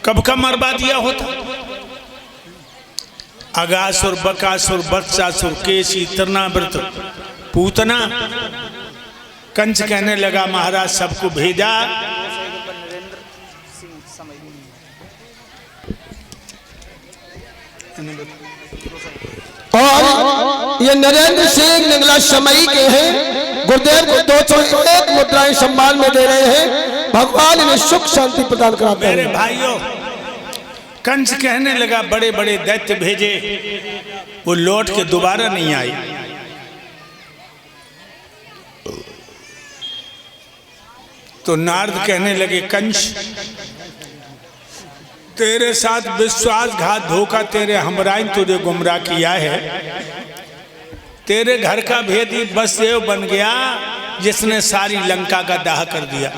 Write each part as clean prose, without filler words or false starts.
कब का मरवा दिया होता। अगासुर, बकासुर, वत्सासुर, केसी, तृणावृत, पूतना। कंस कहने लगा महाराज सबको भेजा, और ये नरेंद्र सिंह निगला शमई के हैं। गुरुदेव को 201 मुद्राएं सम्मान में दे रहे हैं। भगवान इन्हें सुख शांति प्रदान कराते हैं। मेरे भाइयों, कंस कहने लगा बड़े बड़े दैत्य भेजे, वो लौट के दोबारा नहीं आई। तो नारद कहने लगे कंस, तेरे साथ विश्वासघात धोखा तेरे हमराई तुझे गुमराह किया है। तेरे घर का भेदी वसुदेव बन गया जिसने सारी लंका का दाह कर दिया।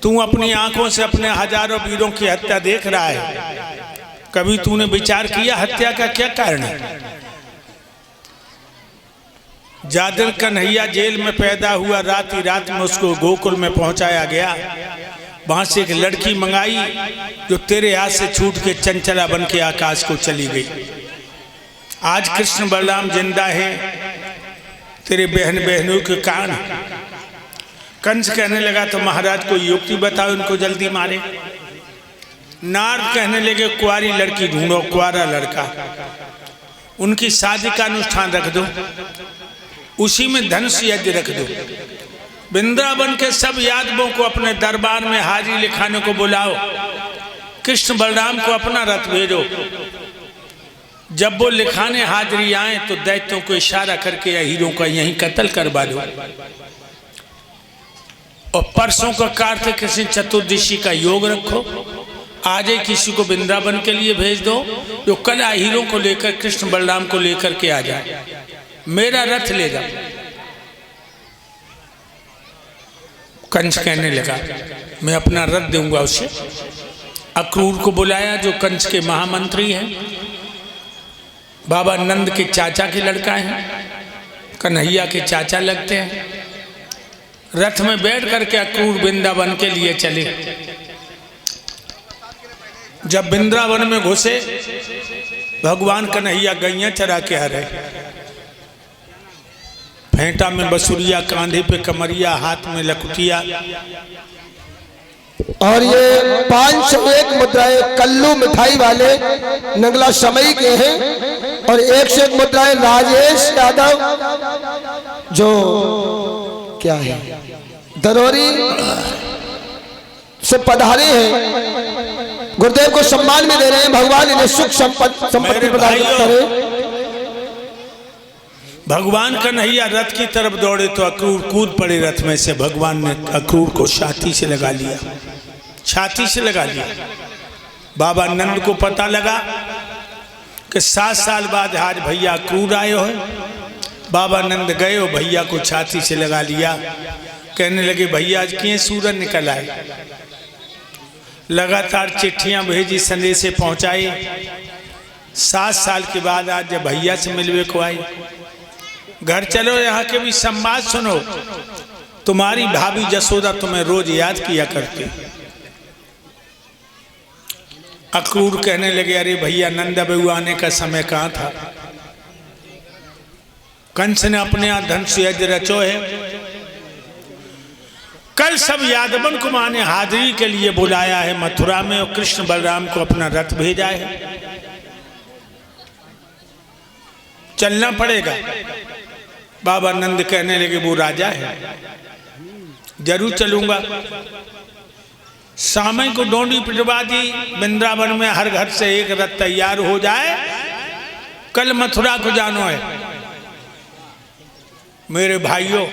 तू अपनी आंखों से अपने हजारों वीरों की हत्या देख रहा है, कभी तूने विचार किया हत्या का क्या कारण है? जादर कन्हैया जेल में पैदा हुआ, रात ही रात में उसको गोकुल में पहुंचाया गया। वहां से एक लड़की मंगाई जो तेरे हाथ से छूट के चंचला बन के आकाश को चली गई। आज कृष्ण बलराम जिंदा है तेरे बहनों के कारण। कंस कहने लगा तो महाराज को युक्ति बताओ, इनको जल्दी मारे। नारद कहने लगे कुंवारी लड़की ढूंढो, कुंवारा लड़का, उनकी शादी का अनुष्ठान रख दो, उसी में धनुष यज्ञ रख दो। वृंदावन के सब यादवों को अपने दरबार में हाजिरी लिखाने को बुलाओ। कृष्ण बलराम को अपना रथ भेजो। जब वो लिखाने हाजिरी आए तो दैत्यों को इशारा करके या हीरों का यहीं कत्ल करवा दो। और परसों का कार्तिक कृष्ण चतुर्दशी का योग रखो। आज ही किसी को वृंदावन के लिए भेज दो जो कल हीरों को लेकर कृष्ण बलराम को लेकर के आ जाए। मेरा रथ ले जाओ। कंस कहने लगा मैं अपना रथ दूंगा उसे। अक्रूर को बुलाया जो कंस के महामंत्री हैं, बाबा नंद के चाचा के लड़का हैं, कन्हैया के चाचा लगते हैं। रथ में बैठ करके अक्रूर वृंदावन के लिए चले। जब वृंदावन में घुसे, भगवान कन्हैया गैया चरा के आ रहे। फेंटा में बसुरिया, कांधे पे कमरिया, हाथ में लकुटिया। और ये 501 मुद्राएं कल्लू मिठाई वाले नगला शमई के हैं। और 101 मुद्राएं राजेश यादव जो क्या है दरोरी से पधारे हैं। गुरुदेव को सम्मान में दे रहे हैं। भगवान इन्हें सुख संपत्ति प्रदान करे। भगवान कन्हैया रथ की तरफ दौड़े तो अक्रूर कूद पड़े रथ में से। भगवान ने अक्रूर को छाती से लगा लिया, छाती से लगा लिया। बाबा नंद को पता लगा कि 7 साल बाद आज भैया अक्रूर आए हो। बाबा नंद गए और भैया को छाती से लगा लिया। कहने लगे भैया आज किए सूरज निकल आए। लगातार चिट्ठियां भेजी, संदेशे पहुंचाए। 7 साल के बाद आज जब भैया से मिलवे को आई, घर चलो यहाँ के भी संवाद सुनो। तुम्हारी भाभी जसोदा तुम्हें रोज याद किया करती। अक्रूर कहने लगे अरे भैया नंद बहू आने का समय कहाँ था। कंस ने अपने यहाँ धनुष यज्ञ रचो है। कल सब यादवन को माने हाजिरी के लिए बुलाया है मथुरा में, और कृष्ण बलराम को अपना रथ भेजा है। चलना पड़ेगा। बाबा नंद कहने लगे वो राजा है, जरूर चलूंगा। सामय को डोंडी पिटवा दी। वृंदावन में हर घर से एक रथ तैयार हो जाए। कल मथुरा को जानो है। मेरे भाइयों,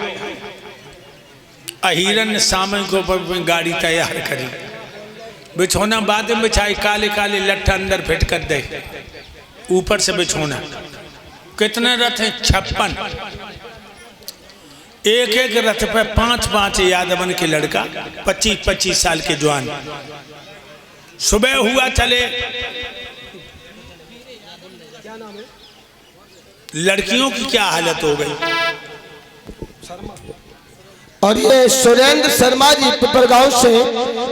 अहिरन ने सामय को ऊपर गाड़ी तैयार करी। बिछोना बाद में बिछाई, काले काले लट्ठा अंदर फिट कर दे, ऊपर से बिछोना। कितने रथ हैं? 56। एक एक रथ पे 5-5 यादवन के लड़का, 25-25 साल के जवान। सुबह हुआ चले। लड़कियों की क्या हालत हो गई। और ये सुरेंद्र शर्मा जी पिपरगांव से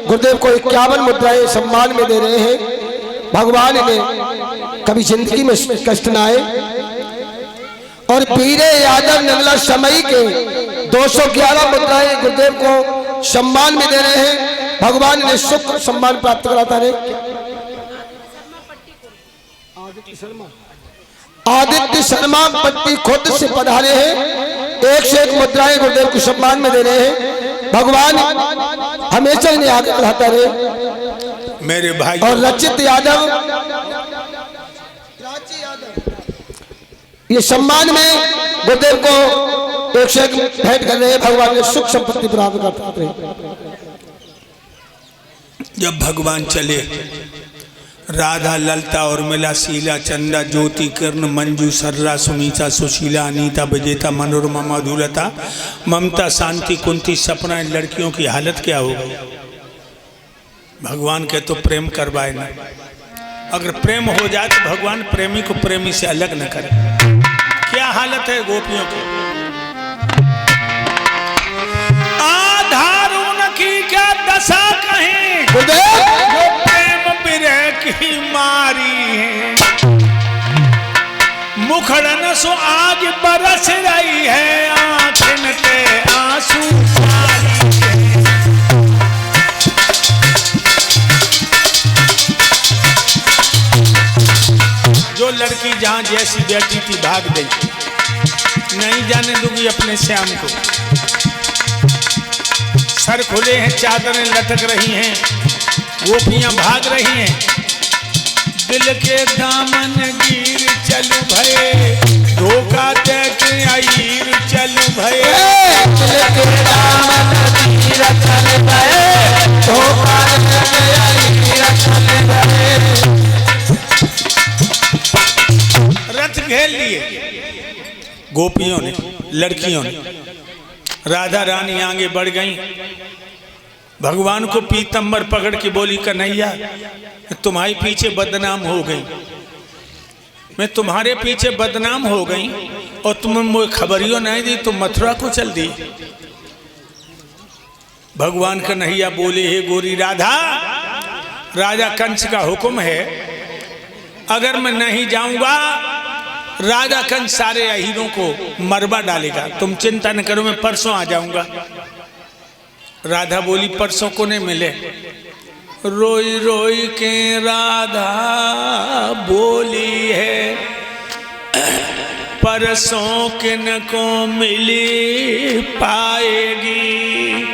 गुरुदेव को 51 मुद्राएं सम्मान में दे रहे हैं। भगवान इन्हें कभी जिंदगी में कष्ट न आए। और बीरे यादव नंगला समई के 211 मुद्राएं गुरुदेव को सम्मान में दे रहे हैं। भगवान इन्हें सुख सम्मान प्राप्त कराता रहे। आदित्य शर्मा पट्टी खुद से पधारे हैं। 1 से 1 मुद्राएं गुरुदेव को सम्मान में दे रहे हैं। भगवान हमेशा इन्हें आगे बढ़ाता रहे। मेरे भाई और रचित यादव ये सम्मान में गुरुदेव को 1 से 1 भेंट कर रहे हैं। भगवान ने सुख संपत्ति प्राप्त करते रहे। जब भगवान चले, राधा, ललता, उर्मिला, शीला, चंदा, ज्योति, किरण, मंजू, सर्रा, सुनीता, सुशीला, अनीता, विजेता, मनोरमा, मधुलता, ममता, शांति, कुंती, सपना, इन लड़कियों की हालत क्या हो गई? भगवान के तो प्रेम करवाए ना। अगर प्रेम हो जाए तो भगवान प्रेमी को प्रेमी से अलग न करे। क्या हालत है गोपियों की? आधारून की क्या दशा कहें, प्रेम बिरह की मारी है। मुखड़न सो आज बरस रही है, आँखन के आंसू जारी है। जो लड़की जहां जैसी बैठी थी भाग गई, नहीं जाने दूंगी अपने श्याम को। सर खुले हैं, चादरें लटक रही हैं, गोपियां भाग रही हैं। दिल के दामन गिर चलू भये, धोखा दे के आईर चलू भये। दिल के दामन गिर चलू भये, धोखा दे के आईर चलू भये। रथ घेर लिए गोपियों ने, लड़कियों ने। राधा रानी आगे बढ़ गई। भगवान को पीतंबर पकड़ के बोली, कन्हैया तुम्हारे पीछे बदनाम हो गई, मैं तुम्हारे पीछे बदनाम हो गई और तुमने मुझे खबरियों नहीं दी, तुम मथुरा को चल दी। भगवान कन्हैया बोले, हे गोरी राधा, राजा कंस का हुक्म है, अगर मैं नहीं जाऊंगा राजा कंस सारे अहीरों को मरवा डालेगा। तुम चिंता न करो, मैं परसों आ जाऊंगा। राधा बोली, परसों को नहीं मिले। रोई रोई के राधा बोली है, परसों किन को मिली पाएगी।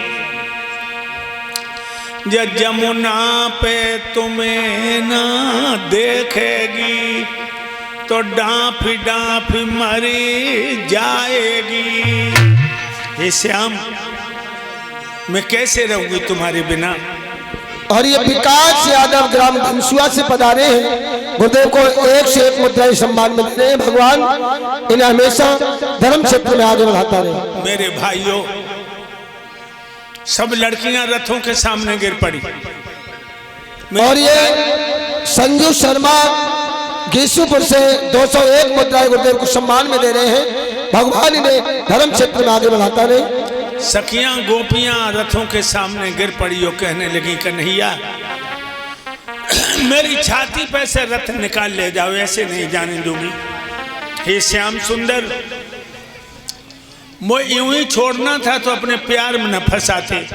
जब जमुना पे तुम्हें ना देखेगी, तो डांफी डांफी मरी जाएगी। हे श्याम, मैं कैसे रहूंगी तुम्हारे बिना? और ये विकास यादव ग्राम धनसुआ से पधारे हैं। गुरुदेव को 1 से 1 मुद्राएं सम्मान मिलते हैं। भगवान इन्हें हमेशा धर्म क्षेत्र में आगे बढ़ाता रहे। मेरे भाइयों, सब लड़कियां रथों के सामने गिर पड़ी। और ये संजू शर्मा गीसूपुर से 201 मुद्राएं गुरुदेव को सम्मान में दे रहे हैं। भगवान इन्हें धर्म क्षेत्र में आगे बढ़ाता रहे। सखियां गोपियां रथों के सामने गिर पड़ी और कहने लगी, कन्हैया मेरी छाती पे से रथ निकाल ले जाओ, ऐसे नहीं जाने दूंगी। हे श्याम सुंदर, मुझे यूं ही छोड़ना था तो अपने प्यार में न फंसाते।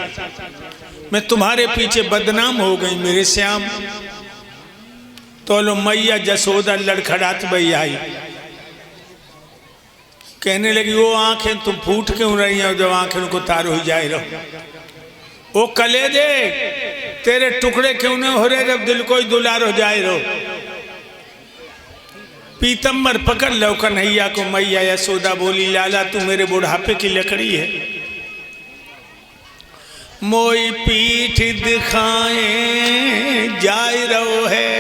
मैं तुम्हारे पीछे बदनाम हो गई मेरे श्याम। तो लो मैया जसोदा लड़खड़ात बई आई, कहने लगी, वो आंखें तुम फूट क्यों रही हो जब आंखें को तारो ही जाए रहो। ओ कलेजे तेरे टुकड़े क्यों न हो रहे जब दिल को ही दुलार हो जाए रहो। पीतम्बर पकड़ लो कन्हैया को। मैया यशोदा बोली, लाला तू मेरे बुढ़ापे की लकड़ी है, मोई पीठ दिखाए जाए रहो है,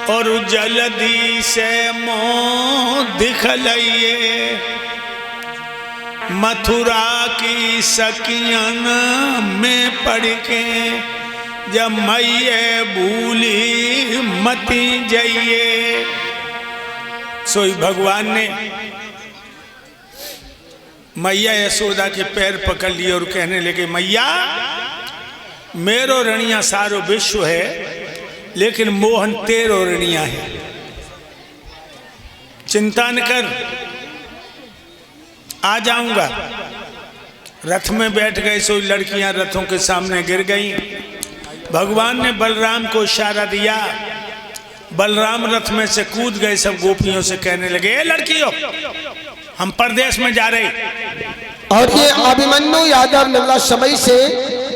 और जल्दी से मोह दिखलाइए। मथुरा की सकियन में पढ़ के जब मैये भूली मती जाइए। सोई भगवान ने मैया यशोदा के पैर पकड़ लिए और कहने लगे, मैया मेरो रणिया सारो विश्व है, लेकिन मोहन तेरो रणिया है। चिंता न कर, आ जाऊंगा। रथ में बैठ गए सो लड़कियां रथों के सामने गिर गईं। भगवान ने बलराम को इशारा दिया, बलराम रथ में से कूद गए। सब गोपियों से कहने लगे, ए लड़कियों, हम परदेश में जा रहे। और ये अभिमन्यु यादव नगला समय से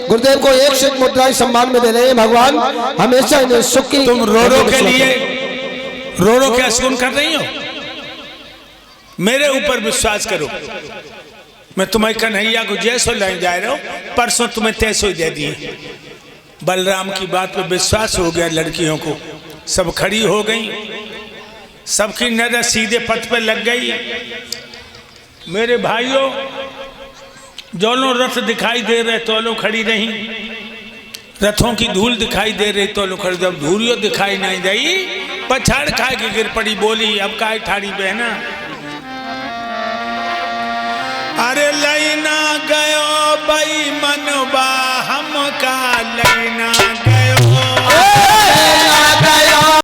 गुरुदेव को 1 से 1 मुद्राएं सम्मान में दे रहे हैं। भगवान हमेशा इन्हें सुख की। तुम रो के लिए रो के अशुन कर रही हो? मेरे ऊपर विश्वास करो, मैं तुम्हें कन्हैया को जैसो ले जा रहा हूं, परसों तुम्हें तैसो ही दे दिए। बलराम की बात पर विश्वास हो गया लड़कियों को। सब खड़ी हो गई, सबकी नजर सीधे पथ पर लग गई। मेरे भाइयों, जो लोग रथ दिखाई दे रहे तो लोग खड़ी रही, रथों की धूल दिखाई दे रही तो लोग खड़ी। जब धूलियों दिखाई नहीं गई, पछाड़ खा के गिर पड़ी, बोली, अब का ठाड़ी बहना, अरे लैना गयो बई मनवा